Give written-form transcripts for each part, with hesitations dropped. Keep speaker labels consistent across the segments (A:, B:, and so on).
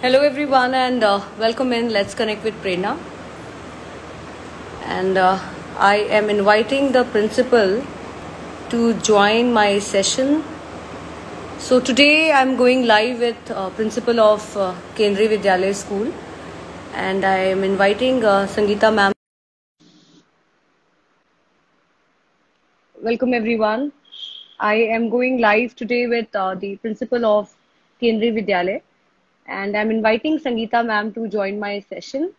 A: Hello everyone and welcome in Let's Connect with Prerna. And I am inviting the principal to join my session. So today I'm going live with principal of Kendriya Vidyalaya School, and I am inviting Sangeeta ma'am. Welcome everyone. I am going live today with the principal of Kendriya Vidyalaya, and I'm inviting Sangeeta ma'am to join my session.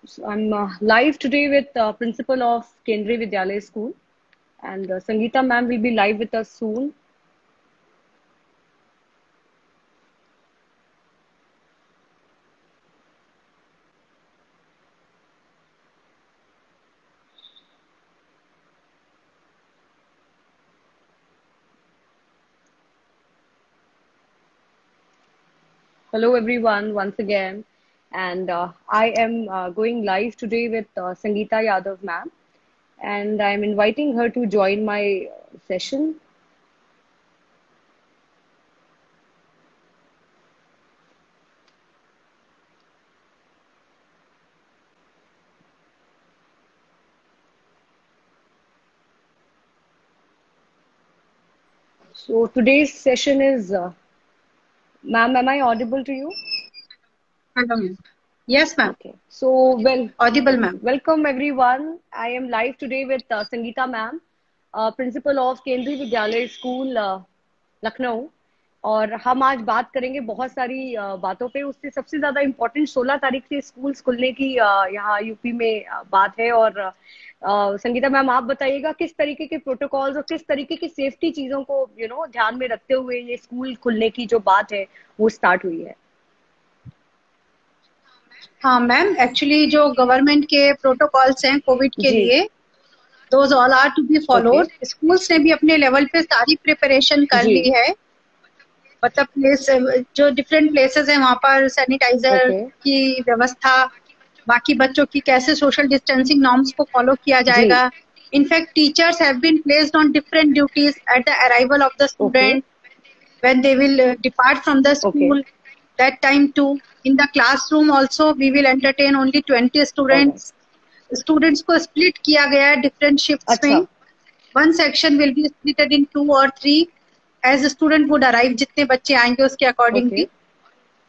A: So I'm live today with principal of Kendriya Vidyalaya School, and Sangeeta ma'am will be live with us soon. Hello everyone once again, and I am going live today with Sangeeta Yadav ma'am, and I'm inviting her to join my session. So today's session is, ma'am, am I audible to you?
B: Hello, ma'am. Yes, ma'am.
A: Okay. So,
B: Audible, ma'am.
A: welcome everyone. I am live today with Sangeeta ma'am, principal of Kendriya Vidyalaya School, Lucknow. और हम आज बात करेंगे बहुत सारी बातों पे। उससे सबसे ज्यादा इम्पोर्टेंट 16 तारीख से स्कूल्स खुलने की यहाँ यूपी में बात है। और संगीता मैम, आप बताइएगा किस तरीके के प्रोटोकॉल्स और किस तरीके की सेफ्टी चीजों को ध्यान में रखते हुए ये स्कूल खुलने की जो बात है वो स्टार्ट हुई है।
B: हाँ मैम, एक्चुअली जो गवर्नमेंट के प्रोटोकॉल्स हैं कोविड के लिए, those all are to be followed. Schools ने भी अपने लेवल पे सारी प्रिपरेशन कर ली है। मतलब प्लेस जो डिफरेंट प्लेसेस हैं वहाँ पर सैनिटाइजर की व्यवस्था, बाकी बच्चों की कैसे सोशल डिस्टेंसिंग नॉर्म्स को फॉलो किया जाएगा। In fact teachers have been placed on different duties at the arrival of the student when they will depart from the school. That time too, in the classroom also we will entertain only 20 students. Students को split किया गया है different shifts में. One section will be splitted in 2 or 3 as the student would arrive, जितने बच्चे आएंगे उसके accordingly.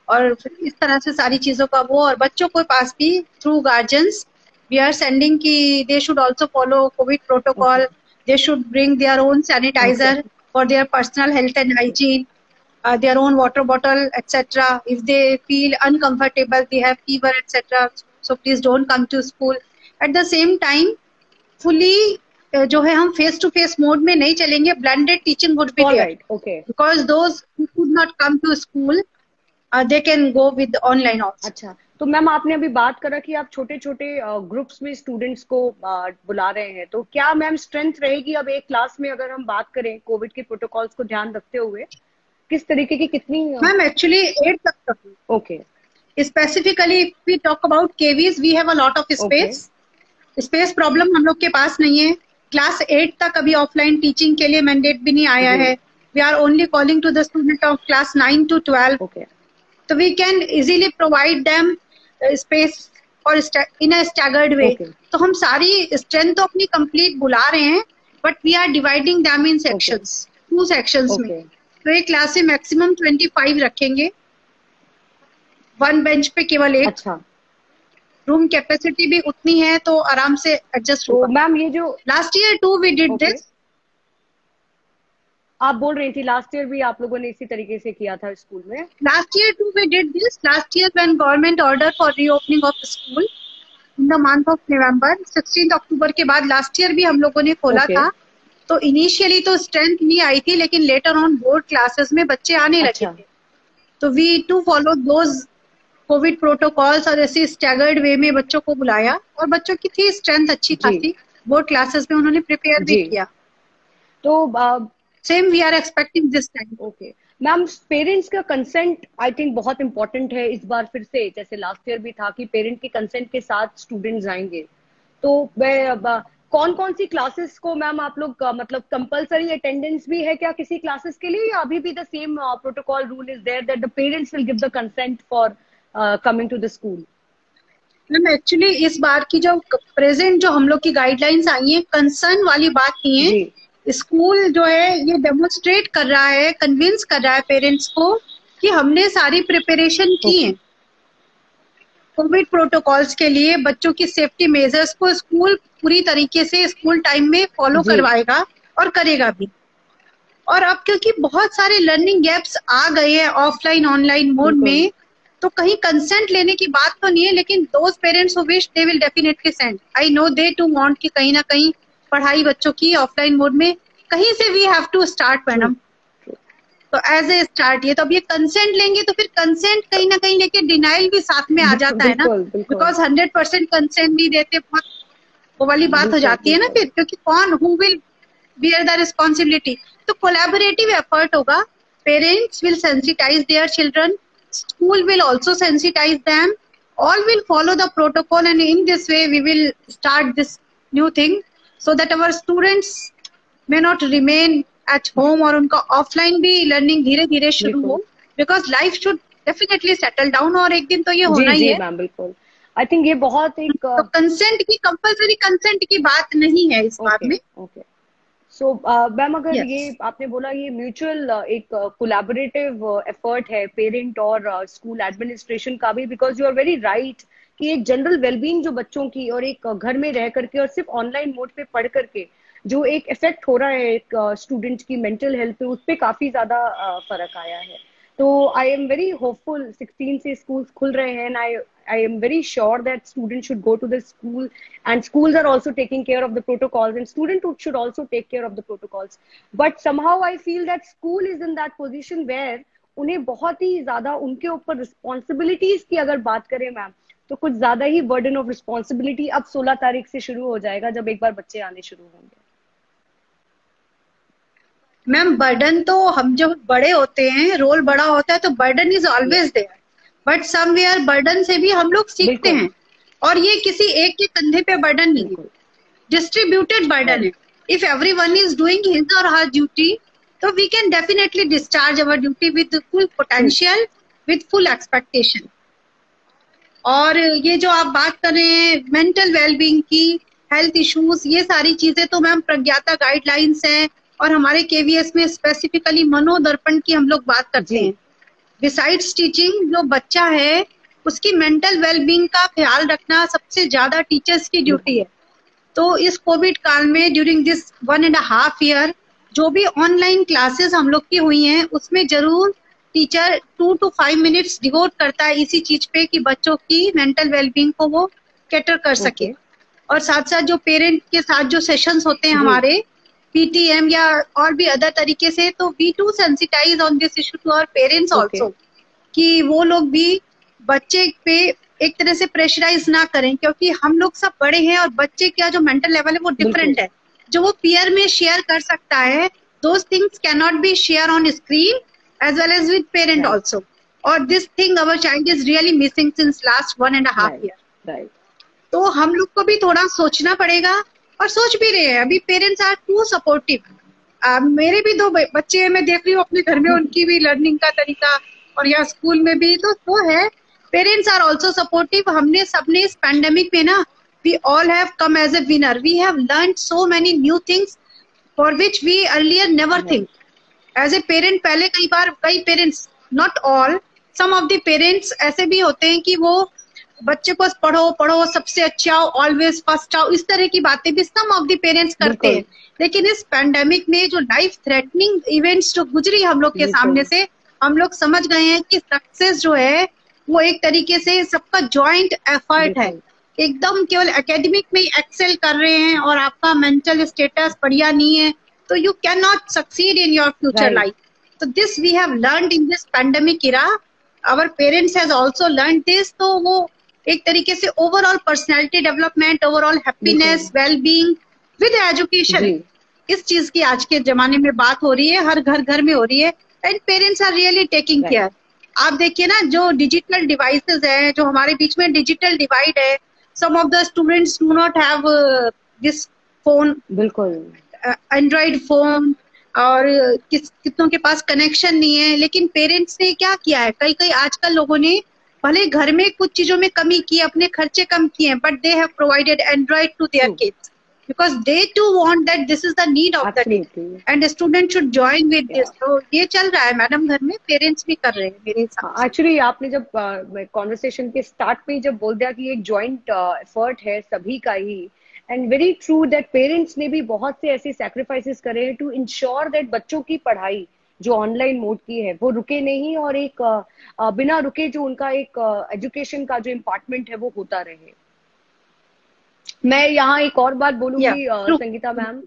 B: और इस तरह से सारी चीजों का वो, और बच्चों के पास भी through guardians we are sending कि they should also follow COVID protocol. They should bring their own sanitizer for their personal health and hygiene, their own water bottle, etc. If they feel uncomfortable, they have fever, etc. So please don't come to school. At the same time, fully जो है हम face to face mode में नहीं चलेंगे. Blended teaching would be there. Because those who could not come to school, they can go with online also.
A: अच्छा, तो ma'am आपने अभी बात करा कि आप छोटे छोटे ग्रुप्स में स्टूडेंट्स को बुला रहे हैं, तो क्या मैम स्ट्रेंथ रहेगी अब एक क्लास में, अगर हम बात करें कोविड के प्रोटोकॉल्स को ध्यान रखते हुए, किस तरीके की कितनी?
B: मैम एक्चुअली 8 तक।
A: Okay.
B: Specifically if we talk about KVs, we have a lot of space. Space problem हम लोग के पास नहीं है। क्लास 8 तक अभी ऑफलाइन टीचिंग के लिए मैंडेट भी नहीं आया है। We are only calling to the student of class 9 to 12.
A: Okay.
B: तो we can easily provide them space और इन अ स्टैगर्ड वे। तो हम सारी स्ट्रेंथ तो अपनी कंप्लीट बुला रहे हैं, but we are dividing them in sections, 2 sections में। तो एक क्लास में मैक्सिमम 25 रखेंगे, 1 बेंच पे केवल 1।
A: अच्छा।
B: रूम कैपेसिटी भी उतनी है तो आराम से एडजस्ट होगा।
A: मैम ये जो
B: last year too we did this,
A: आप बोल रही थी लास्ट ईयर भी आप लोगों ने इसी तरीके से किया था स्कूल में?
B: Last year too we did this. Last year when government order for reopening of school in the month of November, 16 अक्टूबर के बाद लास्ट ईयर भी हम लोगों ने खोला था। तो इनिशियली तो स्ट्रेंथ नहीं आई थी, लेकिन लेटर ऑन बोर्ड क्लासेस में बच्चे आने लगे थे। तो we too follow those covid protocols और ऐसे स्टैगर्ड वे में बच्चों को बुलाया, और बच्चों की थी स्ट्रेंथ अच्छी खासी। बोर्ड क्लासेस में उन्होंने प्रिपेयर भी किया।
A: तो
B: same we are expecting this time.
A: Okay. Ma'am parents का कंसेंट आई थिंक बहुत इंपॉर्टेंट है इस बार फिर से, जैसे लास्ट ईयर भी था कि पेरेंट के कंसेंट के साथ स्टूडेंट्स आएंगे। तो कौन कौन सी क्लासेस को मैम आप लोग मतलब कंपलसरी अटेंडेंस भी है क्या किसी क्लासेस के लिए, या अभी भी the same protocol rule is there that the parents will give the consent for coming to the school?
B: Ma'am actually इस बार की जो प्रेजेंट जो हम लोग की गाइडलाइंस आई है, कंसर्न वाली बात नहीं है। स्कूल जो है ये डेमोन्स्ट्रेट कर रहा है, कन्विंस कर रहा है पेरेंट्स को कि हमने सारी प्रिपरेशन की है कोविड प्रोटोकॉल्स के लिए। बच्चों की सेफ्टी मेजर्स को स्कूल पूरी तरीके से स्कूल टाइम में फॉलो करवाएगा और करेगा भी। और अब क्योंकि बहुत सारे लर्निंग गैप्स आ गए हैं ऑफलाइन ऑनलाइन मोड में, तो कहीं कंसेंट लेने की बात तो नहीं है, लेकिन those parents who wish they will definitely send. I know they too want कि कहीं ना कहीं पढ़ाई बच्चों की ऑफलाइन मोड में कहीं से we have to start madam. तो एज ए स्टार्ट ये तो अब ये कंसेंट लेंगे तो फिर कंसेंट कहीं ना कहीं लेके डिनाइल भी साथ में आ जाता है ना, बिकॉज 100% कंसेंट नहीं देते, बहुत वो वाली बात हो जाती है ना फिर, क्योंकि कौन who will bear the responsibility. तो कोलैबोरेटिव एफर्ट होगा, parents will sensitize their children, school will also sensitize them, all will follow the protocol, and in this way we will start this new thing so that our students may not remain at home और उनका offline भी learning धीरे धीरे शुरू हो, because life should definitely settle down और एक दिन तो ये होना ही है।
A: मैम बिल्कुल, आई थिंक ये बहुत एक
B: तो कंसेंट की कंपल्सरी कंसेंट की बात नहीं है इस बात में।
A: ओके सो मैम अगर ये आपने बोला ये म्यूचुअल एक कोलैबोरेटिव एफर्ट है पेरेंट और स्कूल एडमिनिस्ट्रेशन का भी, because you are very right कि एक जनरल वेलबींग जो बच्चों की और एक घर में रह करके और सिर्फ ऑनलाइन मोड पे पढ़ करके जो एक इफेक्ट हो रहा है एक स्टूडेंट की मेंटल हेल्थ पे, उस पर काफी ज्यादा फर्क आया है। तो आई एम वेरी होपफुल, 16 से स्कूल खुल रहे हैं, I am very sure that students should go to the school, and schools are also taking care of the protocols, and students should also take care of the protocols. But somehow I feel that school is in that position where उन्हें बहुत ही ज्यादा उनके ऊपर responsibilities की अगर बात करें ma'am, तो कुछ ज्यादा ही बर्डन ऑफ रिस्पॉन्सिबिलिटी अब 16 तारीख से शुरू हो जाएगा जब एक बार बच्चे आने शुरू होंगे।
B: मैम बर्डन तो हम जब बड़े होते हैं, रोल बड़ा होता है, तो burden is always there, but somewhere burden से भी हम लोग सीखते हैं, और ये किसी एक के कंधे पे बर्डन नहीं है, डिस्ट्रीब्यूटेड बर्डन है। If everyone is doing his और हर ड्यूटी, तो we can definitely discharge our duty with full potential, with full expectation. और ये जो आप बात कर रहे हैं मेंटल वेलबींग की, हेल्थ इश्यूज, ये सारी चीजें तो मैम प्रज्ञाता गाइडलाइंस है, और हमारे केवीएस में स्पेसिफिकली मनोदर्पण की हम लोग बात करते हैं। बिसाइड्स टीचिंग, जो बच्चा है उसकी मेंटल वेलबींग का ख्याल रखना सबसे ज्यादा टीचर्स की ड्यूटी है। तो इस कोविड काल में ड्यूरिंग दिस 1.5 ईयर जो भी ऑनलाइन क्लासेस हम लोग की हुई हैं, उसमें जरूर टीचर 2 to 5 मिनट्स डिवोट करता है इसी चीज पे कि बच्चों की मेंटल वेलबींग को वो कैटर कर सके। और साथ साथ जो पेरेंट के साथ जो सेशंस होते हैं हमारे पीटीएम या और भी अदर तरीके से, तो we too sensitize on this issue to our parents also, कि वो लोग भी बच्चे पे एक तरह से प्रेशराइज ना करें, क्योंकि हम लोग सब बड़े हैं और बच्चे का जो मेंटल लेवल है वो डिफरेंट है। जो वो पीयर में शेयर कर सकता है, those things can not be share on screen as well as with parent also, और this thing our child is really missing since last 1.5 year. तो हम लोग को भी थोड़ा सोचना पड़ेगा, और सोच भी रहे हैं। अभी पेरेंट्स आर टू सपोर्टिव। मेरे भी 2 बच्चे हैं, मैं देख रही हूँ अपने घर में उनकी भी लर्निंग का तरीका, और यहाँ स्कूल में भी तो वो है। Parents are also supportive. हमने सबने इस पैंडेमिक में ना, we all have come as a winner, we have learn so many new things for which we earlier never think. As a parent पहले कई parents, not all, some of the parents ऐसे भी होते हैं कि वो बच्चे को पढ़ो सबसे अच्छा आओ, ऑलवेज फर्स्ट आओ, इस तरह की बातें भी सम ऑफ द पेरेंट्स करते हैं। लेकिन इस पैंडेमिक में जो लाइफ थ्रेटनिंग इवेंट्स जो गुजरी हम लोग के सामने से, हम लोग समझ गए हैं कि सक्सेस जो है वो एक तरीके से सबका जॉइंट एफर्ट है। एकदम केवल एकेडमिक में ही एक्सेल कर रहे हैं और आपका मेंटल स्टेटस बढ़िया नहीं है, तो you can not succeed in your future life. तो this we have learned in this pandemic era, our parents has also learned this. तो वो एक तरीके से overall personality development, overall happiness, wellbeing with education, इस चीज की आज के जमाने में बात हो रही है, हर घर में हो रही है। And parents are really taking care. आप देखिए ना, जो डिजिटल डिवाइसेस है, जो हमारे बीच में डिजिटल डिवाइड है, some of the students do not have this phone,
A: बिल्कुल
B: एंड्रॉइड फोन, और कितनों के पास कनेक्शन नहीं है। लेकिन पेरेंट्स ने क्या किया है, कई कई आजकल लोगों ने भले घर में कुछ चीजों में कमी की, अपने खर्चे कम किए हैं, but they have provided android to their kids because they too want that this is the need of the day
A: absolutely.
B: And student should join with this. तो ये चल रहा है मैडम, घर में पेरेंट्स भी कर रहे हैं मेरे हिसाब से।
A: एक्चुअली आपने जब कॉन्वर्सेशन के स्टार्ट में जब बोल दिया कि एक जॉइंट एफर्ट है सभी का ही, and very true that parents ने भी बहुत से ऐसे सैक्रिफाइसेस करे हैं टू इंश्योर दैट बच्चों की पढ़ाई जो ऑनलाइन मोड की है वो रुके नहीं, और एक बिना रुके जो उनका एक एजुकेशन का जो इम्पार्टमेंट है वो होता रहे। मैं यहाँ एक और बात बोलूंगी संगीता मैम,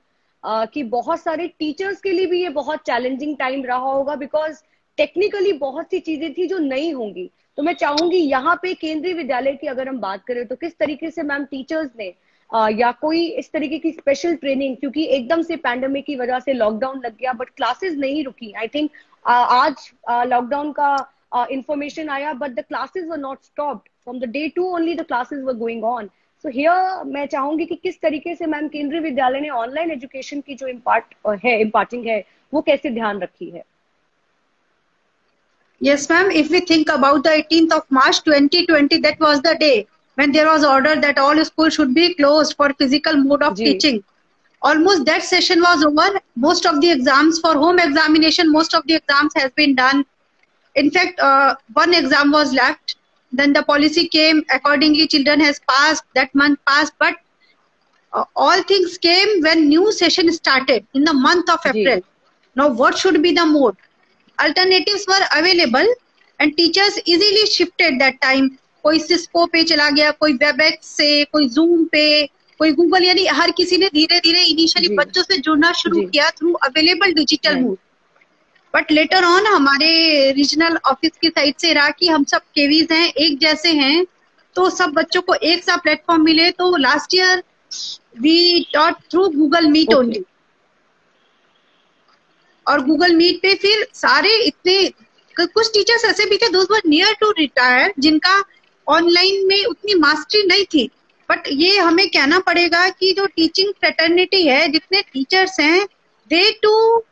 A: कि बहुत सारे टीचर्स के लिए भी ये बहुत चैलेंजिंग टाइम रहा होगा, बिकॉज टेक्निकली बहुत सी चीजें थी जो नहीं होंगी। तो मैं चाहूंगी यहाँ पे केंद्रीय विद्यालय की अगर हम बात करें तो किस तरीके से मैम टीचर्स ने या कोई इस तरीके की स्पेशल ट्रेनिंग, क्योंकि एकदम से पैंडेमिक की वजह से लॉकडाउन लग गया बट क्लासेस नहीं रुकी। आई थिंक आज लॉकडाउन का इंफॉर्मेशन आया but the classes were not stopped from the day two, only the classes were going on. So here मैं चाहूंगी कि किस तरीके से मैम केंद्रीय विद्यालय ने ऑनलाइन एजुकेशन की जो इम्पार्टिंग है वो कैसे ध्यान रखी है।
B: Yes, ma'am. If we think about the 18th of March 2020, that was the day when there was order that all schools should be closed for physical mode of teaching. Almost that session was over. Most of the exams for home examination, most of the exams has been done. In fact, one exam was left. Then the policy came. Accordingly, children has passed. That month passed. But all things came when new session started in the month of April. Now, what should be the mode? Alternatives were available and teachers easily shifted that time. कोई Cisco पे चला गया, कोई Webex से, कोई zoom पे, कोई Google, यानी हर किसी ने धीरे धीरे इनिशियली बच्चों से जुड़ना शुरू किया through available digital mode. But later on हमारे रीजनल ऑफिस की साइड से रहा कि हम सब केवीज हैं, एक जैसे हैं, तो सब बच्चों को एक सा प्लेटफॉर्म मिले। तो last year we taught through Google Meet only, और गूगल मीट पे फिर सारे इतने, कुछ टीचर्स ऐसे भी थे those were near to retire, जिनका ऑनलाइन में उतनी मास्टरी नहीं थी। बट ये हमें कहना पड़ेगा कि जो टीचिंग फ्रेटर्निटी है, जितने टीचर्स हैं, they to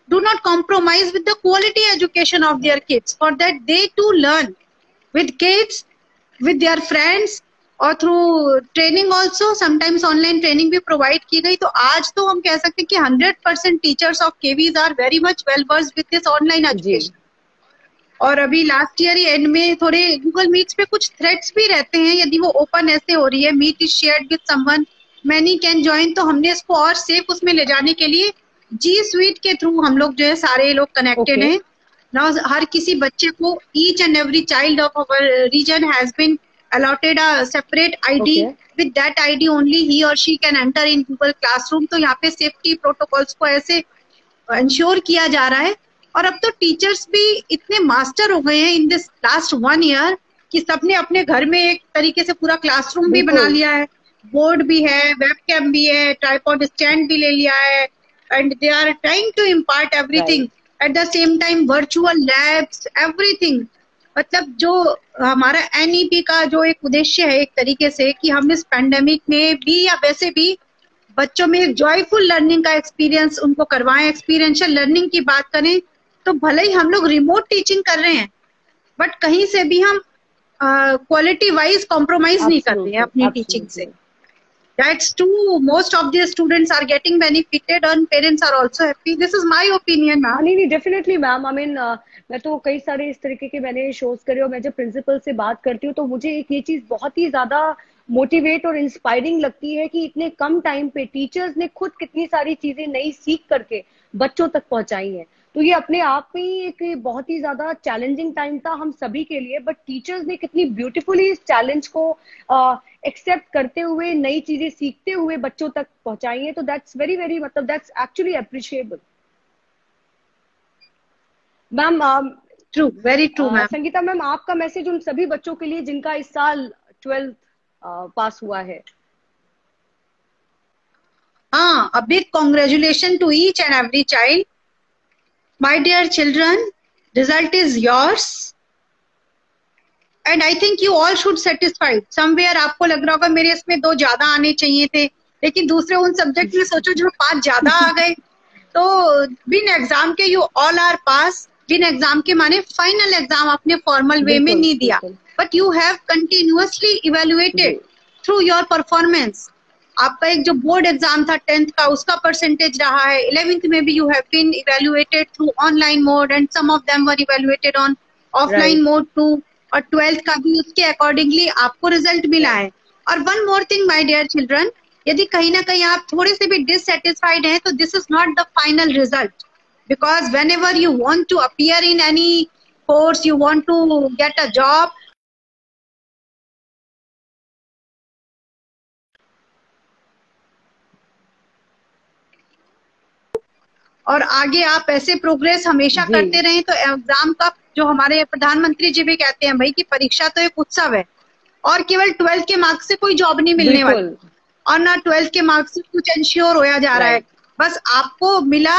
B: do not compromise with the quality education of their kids, for that they to learn with kids, with their friends, और through training also sometimes online training भी provide की गई। तो आज तो हम कह सकते हैं कि 100% teachers of KVs are very much well versed with this online education. और अभी लास्ट ईयर ही एंड में थोड़े गूगल मीट्स पे कुछ थ्रेड्स भी रहते हैं, यदि वो ओपन ऐसे हो रही है, meet is shared with someone, many can join, तो हमने इसको और सेफ उसमें ले जाने के लिए जी स्वीट के थ्रू हम लोग जो है सारे लोग कनेक्टेड हैं। नाउ हर किसी बच्चे को, each and every child of our region has been allotted a separate ID. With that ID only he or she can enter in Google Classroom. तो यहाँ पे सेफ्टी प्रोटोकॉल्स को ऐसे इंश्योर किया जा रहा है। और अब तो टीचर्स भी इतने मास्टर हो गए हैं इन दिस लास्ट 1 ईयर कि सबने अपने घर में एक तरीके से पूरा क्लासरूम भी बना लिया है, बोर्ड भी है, वेबकैम भी है, ट्राइपॉड स्टैंड भी ले लिया है, and they are trying to impart everything at the same time, virtual labs, everything. मतलब जो हमारा एनईपी का जो एक उद्देश्य है एक तरीके से कि हम इस पैंडेमिक में भी या वैसे भी बच्चों में एक जॉयफुल लर्निंग का एक्सपीरियंस उनको करवाएं। एक्सपीरियंशियल लर्निंग की बात करें तो भले ही हम लोग रिमोट टीचिंग कर रहे हैं, बट कहीं से भी हम क्वालिटी वाइज कॉम्प्रोमाइज नहीं कर रहे हैं अपनी टीचिंग से। That's true. Most of the students are getting benefited and parents are also happy. This is my opinion, ma'am.
A: नहीं डेफिनेटली मैम। आई मीन मैं तो कई सारे इस तरीके के मैंने शोज करे, और मैं जब प्रिंसिपल से बात करती हूँ तो मुझे एक ये चीज बहुत ही ज्यादा मोटिवेट और इंस्पायरिंग लगती है कि इतने कम टाइम पे टीचर्स ने खुद कितनी सारी चीजें नई सीख करके बच्चों तक पहुंचाई हैं। तो ये अपने आप में ही एक बहुत ही ज्यादा चैलेंजिंग टाइम था हम सभी के लिए, बट टीचर्स ने कितनी ब्यूटीफुली इस चैलेंज को एक्सेप्ट करते हुए, नई चीजें सीखते हुए बच्चों तक पहुंचाई है। तो दैट्स वेरी वेरी, मतलब that's actually appreciable. Ma'am
B: true, very true ma'am.
A: Sangeeta ma'am, आपका मैसेज उन सभी बच्चों के लिए जिनका इस साल 12th पास हुआ है।
B: हाँ, a big congratulations to each and every child. My dear children, result is yours. And I think you all should satisfied. Somewhere आपको लग रहा होगा मेरे इसमें 2 ज्यादा आने चाहिए थे, लेकिन दूसरे उन सब्जेक्ट में सोचो जो 5 ज्यादा आ गए. तो बिन एग्जाम के यू ऑल आर पास. बिन एग्जाम के माने फाइनल एग्जाम आपने फॉर्मल वे में नहीं दिया, but you have continuously evaluated through your performance. आपका एक जो बोर्ड एग्जाम था 10th का, उसका परसेंटेज रहा है. 11th में भी you have been evaluated through online mode and some of them were evaluated on offline mode too. और 12th का भी उसके अकॉर्डिंगली आपको रिजल्ट मिला है. और one more thing my dear children, यदि कहीं ना कहीं आप थोड़े से भी डिससेटिस्फाइड हैं, तो this is not the final result. Because whenever you want to appear in any course, you want to get a job, और आगे आप ऐसे प्रोग्रेस हमेशा करते रहें, तो एग्जाम का जो हमारे प्रधानमंत्री जी भी कहते हैं भाई कि परीक्षा तो एक उत्सव है, और केवल 12th के मार्क्स से कोई जॉब नहीं मिलने वाली, और ना 12th के मार्क्स से कुछ इंश्योर होया जा रहा है. बस आपको मिला,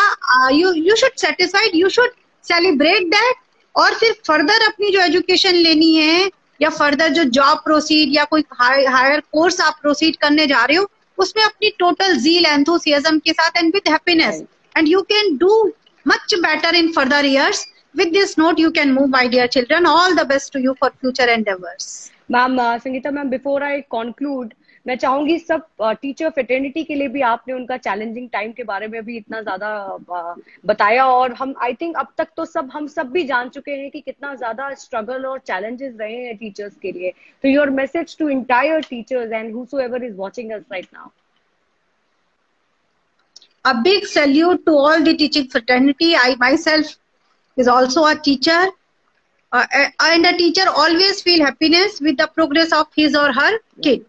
B: you should satisfied, you should celebrate that. और फिर फर्दर अपनी जो एजुकेशन लेनी है, या फर्दर जो जॉब प्रोसीड या कोई हायर कोर्स आप प्रोसीड करने जा रहे हो, उसमें अपनी टोटल जील एंथुसियाज्म के साथ and with happiness, and you can do much better in further years. With this note, you can move, my dear children. All the best to you for future endeavors.
A: Ma'am, Sangeeta ma'am, before I conclude, मैं चाहूंगी सब teacher fraternity के लिए भी आपने उनका challenging time के बारे में भी इतना ज्यादा बताया, और हम आई थिंक अब तक तो हम सब भी जान चुके हैं कि कितना ज्यादा स्ट्रगल और चैलेंजेस रहे हैं टीचर्स के लिए. तो your message to entire teachers and whosoever is watching us right now.
B: A big salute to all the teaching fraternity. I myself is also a teacher, and a teacher always feel happiness with the progress of his or her kid.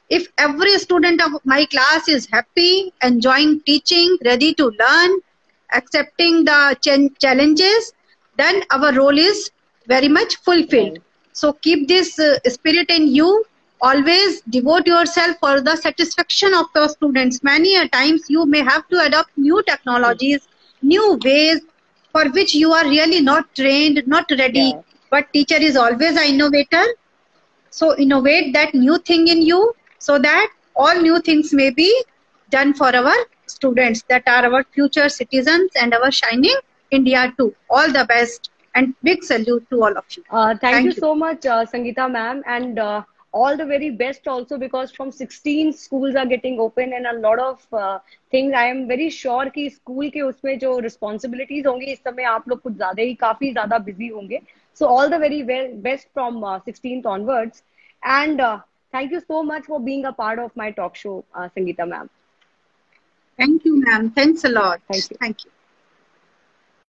B: If every student of my class is happy, enjoying teaching, ready to learn, accepting the challenges, then our role is very much fulfilled. So keep this spirit in you. Always devote yourself for the satisfaction of your students. Many a times you may have to adopt new technologies, new ways for which you are really not trained, not ready. But teacher is always an innovator. So innovate that new thing in you, so that all new things may be done for our students, that are our future citizens and our shining India too. All the best and big salute to all of you.
A: Thank you so much, Sangeeta ma'am, and all the very best also, because from 16 schools are getting open and a lot of things. I am very sure कि school के उसमें जो responsibilities होंगी इस समय आप लोग कुछ ज्यादा ही काफी ज्यादा busy होंगे. So all the very best from 16th onwards, and thank you so much for being a part of my talk show, Sangeeta ma'am.
B: Thank you, ma'am. Thanks a lot.
A: Thank you.
B: Thank you.